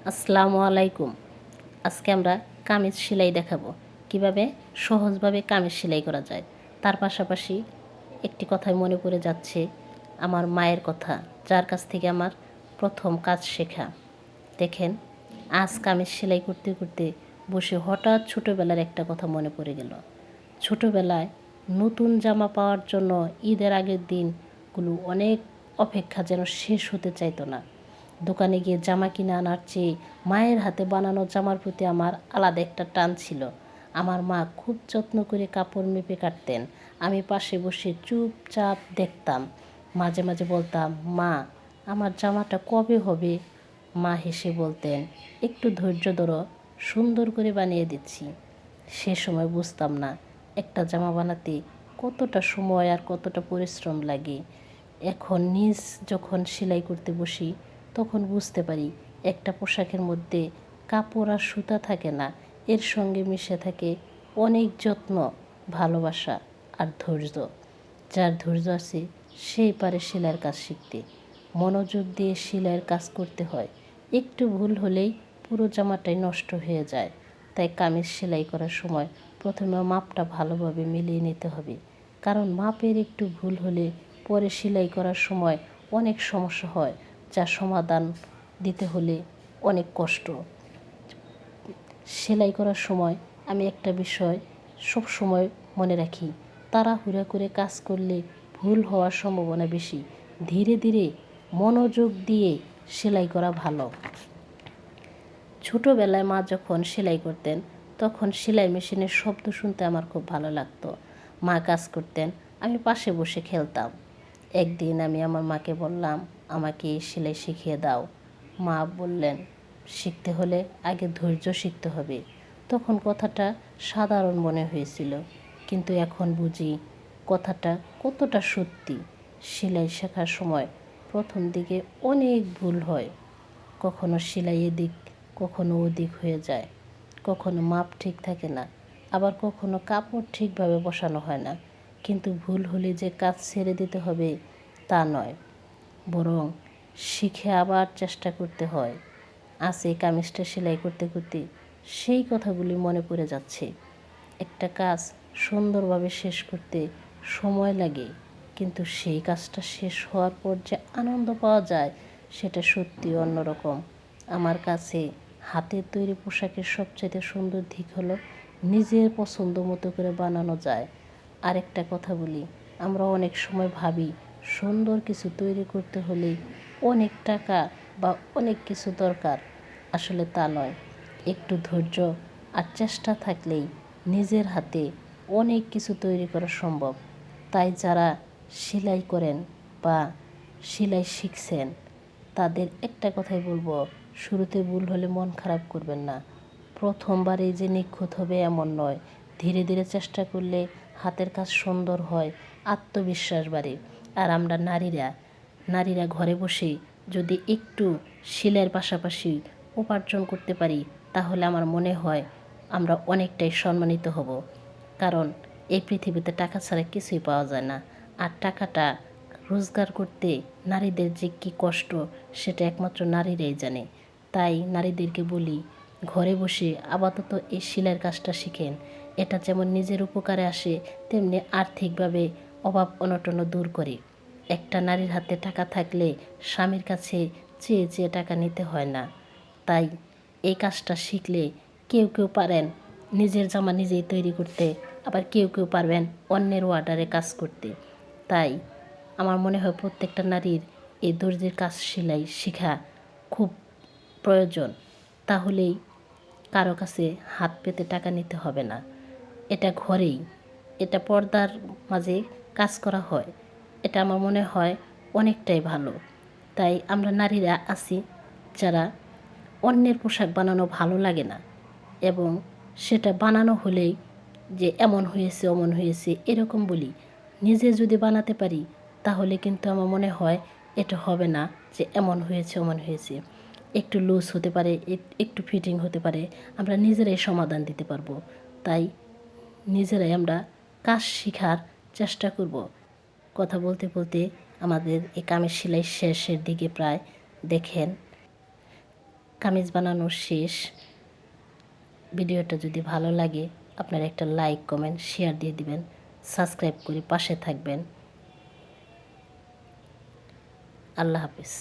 আসসালামু আলাইকুম। আজকে আমরা কামিজ সেলাই দেখাবো কিভাবে সহজভাবে কামিজ সেলাই করা যায়। তার পাশাপাশি একটি কথাই মনে পড়ে যাচ্ছে আমার মায়ের কথা, যার কাছ থেকে আমার প্রথম কাজ শেখা। দেখেন, আজ কামিজ সেলাই করতে করতে বসে হঠাৎ ছোটোবেলার একটা কথা মনে পড়ে গেল। ছোটোবেলায় নতুন জামা পাওয়ার জন্য ঈদের আগের দিনগুলো অনেক অপেক্ষা যেন শেষ হতে চাইতো না। দোকানে গিয়ে জামা কিনে আনার চেয়ে মায়ের হাতে বানানো জামার প্রতি আমার আলাদা একটা টান ছিল। আমার মা খুব যত্ন করে কাপড় মেপে কাটতেন, আমি পাশে বসে চুপচাপ দেখতাম। মাঝে মাঝে বলতাম, মা আমার জামাটা কবে হবে? মা হেসে বলতেন, একটু ধৈর্য ধরো, সুন্দর করে বানিয়ে দিচ্ছি। সে সময় বুঝতাম না একটা জামা বানাতে কতটা সময় আর কতটা পরিশ্রম লাগে। এখন যখন সেলাই করতে বসি তখন বুঝতে পারি একটা পোশাকের মধ্যে কাপড় আর সুতা থাকে না, এর সঙ্গে মিশে থাকে অনেক যত্ন, ভালোবাসা আর ধৈর্য। যার ধৈর্য আছে সেই পারে সেলাইয়ের কাজ শিখতে। মনোযোগ দিয়ে সেলাইয়ের কাজ করতে হয়, একটু ভুল হলেই পুরো জামাটাই নষ্ট হয়ে যায়। তাই কামিজ সেলাই করার সময় প্রথমে মাপটা ভালোভাবে মিলিয়ে নিতে হবে, কারণ মাপের একটু ভুল হলে পরে সেলাই করার সময় অনেক সমস্যা হয়, যা সমাধান দিতে হলে অনেক কষ্ট। সেলাই করার সময় আমি একটা বিষয় সব সময় মনে রাখি, তাড়াহুড়া করে কাজ করলে ভুল হওয়ার সম্ভাবনা বেশি। ধীরে ধীরে মনোযোগ দিয়ে সেলাই করা ভালো। ছোটোবেলায় মা যখন সেলাই করতেন তখন সেলাই মেশিনের শব্দ শুনতে আমার খুব ভালো লাগতো। মা কাজ করতেন, আমি পাশে বসে খেলতাম। একদিন আমি আমার মাকে বললাম, আমাকে সেলাই শিখিয়ে দাও। মা বললেন, শিখতে হলে আগে ধৈর্য শিখতে হবে। তখন কথাটা সাধারণ মনে হয়েছিল, কিন্তু এখন বুঝি কথাটা কতটা সত্যি। সেলাই শেখার সময় প্রথম দিকে অনেক ভুল হয়, কখনো সেলাই এদিক কখনো ওদিক হয়ে যায়, কখনো মাপ ঠিক থাকে না, আবার কখনো কাপড় ঠিকভাবে বসানো হয় না। কিন্তু ভুল হলে যে কাজ ছেড়ে দিতে হবে তা নয়, বরং শিখে আবার চেষ্টা করতে হয়। আজ এই কামিজটা সেলাই করতে করতে সেই কথাগুলি মনে পড়ে যাচ্ছে। একটা কাজ সুন্দরভাবে শেষ করতে সময় লাগে, কিন্তু সেই কাজটা শেষ হওয়ার পর যে আনন্দ পাওয়া যায় সেটা সত্যি অন্যরকম। আমার কাছে হাতের তৈরি পোশাকের সবচেয়ে সুন্দর দিক হলো নিজের পছন্দ মতো করে বানানো যায়। আরেকটা কথা বলি, আমরা অনেক সময় ভাবি সুন্দর কিছু তৈরি করতে হলে অনেক টাকা বা অনেক কিছু দরকার। আসলে তা নয়, একটু ধৈর্য আর চেষ্টা থাকলেই নিজের হাতে অনেক কিছু তৈরি করা সম্ভব। তাই যারা সেলাই করেন বা সেলাই শিখছেন তাদের একটা কথাই বলবো, শুরুতে ভুল হলে মন খারাপ করবেন না। প্রথমবারেই যে নিখুঁত হবে এমন নয়, ধীরে ধীরে চেষ্টা করলে হাতের কাজ সুন্দর হয়, আত্মবিশ্বাস বাড়ে। আর আমরা নারীরা ঘরে বসে যদি একটু সেলাইয়ের পাশাপাশি উপার্জন করতে পারি তাহলে আমার মনে হয় আমরা অনেকটাই সম্মানিত হব। কারণ এই পৃথিবীতে টাকা ছাড়া কিছুই পাওয়া যায় না, আর টাকাটা রোজগার করতে নারীদের যে কী কষ্ট সেটা একমাত্র নারীরাই জানে। তাই নারীদেরকে বলি, ঘরে বসে আপাতত এই সেলাইয়ের কাজটা শিখেন। এটা যেমন নিজের উপকারে আসে, তেমনি আর্থিকভাবে অভাব অনটনও দূর করে। একটা নারীর হাতে টাকা থাকলে স্বামীর কাছে চেয়ে চেয়ে টাকা নিতে হয় না। তাই এই কাজটা শিখলে কেউ কেউ পারেন নিজের জামা নিজেই তৈরি করতে, আবার কেউ কেউ পারবেন অন্যের অর্ডারে কাজ করতে। তাই আমার মনে হয় প্রত্যেকটা নারীর এই দর্জির কাজ সেলাই শেখা খুব প্রয়োজন। তাহলেই কারো কাছে হাত পেতে টাকা নিতে হবে না। এটা ঘরেই, এটা পর্দার মাঝে কাজ করা হয়, এটা আমার মনে হয় অনেকটাই ভালো। তাই আমরা নারীরা আছি যারা অন্যের পোশাক বানানো ভালো লাগে না, এবং সেটা বানানো হলেই যে এমন হয়েছে অমন হয়েছে এরকম বলি। নিজে যদি বানাতে পারি তাহলে কিন্তু আমার মনে হয় এটা হবে না যে এমন হয়েছে অমন হয়েছে। একটু লুজ হতে পারে, একটু ফিটিং হতে পারে, আমরা নিজেরাই সমাধান দিতে পারবো। তাই নিজেরাই আমরা কাজ শেখার চেষ্টা করব। কথা বলতে বলতে আমাদের এই কামের সেলাই শেষের দিকে প্রায়। দেখেন, কামিজ বানানো শেষ। ভিডিওটা যদি ভালো লাগে আপনারা একটা লাইক কমেন্ট শেয়ার দিয়ে দিবেন, সাবস্ক্রাইব করে পাশে থাকবেন। আল্লাহ হাফিজ।